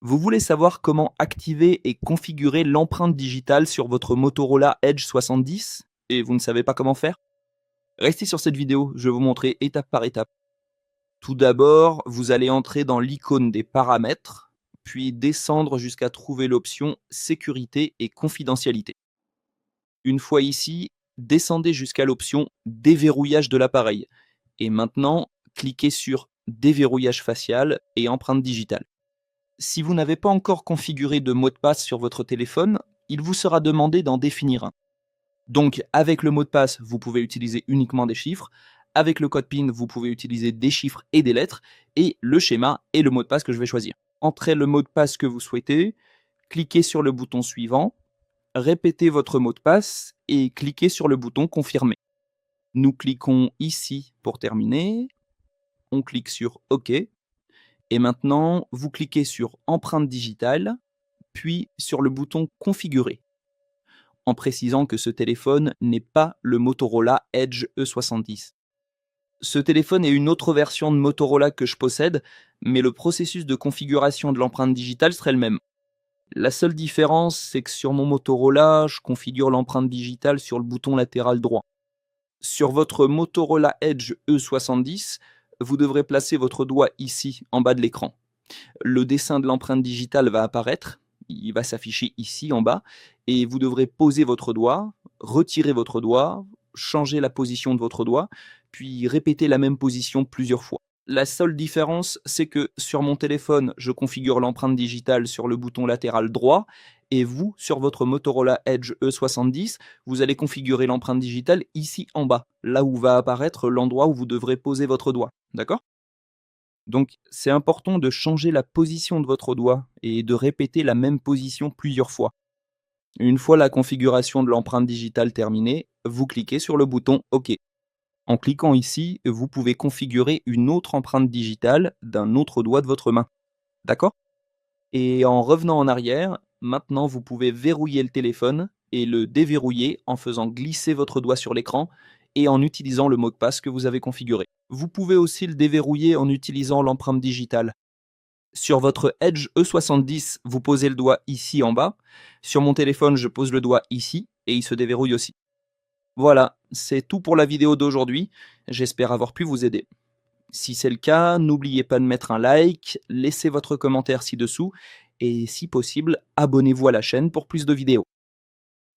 Vous voulez savoir comment activer et configurer l'empreinte digitale sur votre Motorola Edge 70 et vous ne savez pas comment faire? Restez sur cette vidéo, je vais vous montrer étape par étape. Tout d'abord, vous allez entrer dans l'icône des paramètres, puis descendre jusqu'à trouver l'option sécurité et confidentialité. Une fois ici, descendez jusqu'à l'option déverrouillage de l'appareil. Et maintenant, cliquez sur déverrouillage facial et empreinte digitale. Si vous n'avez pas encore configuré de mot de passe sur votre téléphone, il vous sera demandé d'en définir un. Donc avec le mot de passe, vous pouvez utiliser uniquement des chiffres. Avec le code PIN, vous pouvez utiliser des chiffres et des lettres. Et le schéma et le mot de passe que je vais choisir. Entrez le mot de passe que vous souhaitez, cliquez sur le bouton suivant, répétez votre mot de passe et cliquez sur le bouton confirmer. Nous cliquons ici pour terminer. On clique sur OK. Et maintenant, vous cliquez sur empreinte digitale, puis sur le bouton configurer, en précisant que ce téléphone n'est pas le Motorola Edge E70. Ce téléphone est une autre version de Motorola que je possède, mais le processus de configuration de l'empreinte digitale serait le même. La seule différence, c'est que sur mon Motorola, je configure l'empreinte digitale sur le bouton latéral droit. Sur votre Motorola Edge E70, vous devrez placer votre doigt ici, en bas de l'écran. Le dessin de l'empreinte digitale va apparaître, il va s'afficher ici en bas, et vous devrez poser votre doigt, retirer votre doigt, changer la position de votre doigt, puis répéter la même position plusieurs fois. La seule différence, c'est que sur mon téléphone, je configure l'empreinte digitale sur le bouton latéral droit, et vous, sur votre Motorola Edge E70, vous allez configurer l'empreinte digitale ici en bas, là où va apparaître l'endroit où vous devrez poser votre doigt. D'accord? Donc, c'est important de changer la position de votre doigt et de répéter la même position plusieurs fois. Une fois la configuration de l'empreinte digitale terminée, vous cliquez sur le bouton OK. En cliquant ici, vous pouvez configurer une autre empreinte digitale d'un autre doigt de votre main. D'accord? Et en revenant en arrière, maintenant vous pouvez verrouiller le téléphone et le déverrouiller en faisant glisser votre doigt sur l'écran et en utilisant le mot de passe que vous avez configuré. Vous pouvez aussi le déverrouiller en utilisant l'empreinte digitale. Sur votre Edge E70, vous posez le doigt ici en bas. Sur mon téléphone, je pose le doigt ici et il se déverrouille aussi. Voilà, c'est tout pour la vidéo d'aujourd'hui. J'espère avoir pu vous aider. Si c'est le cas, n'oubliez pas de mettre un like, laissez votre commentaire ci-dessous et si possible, abonnez-vous à la chaîne pour plus de vidéos.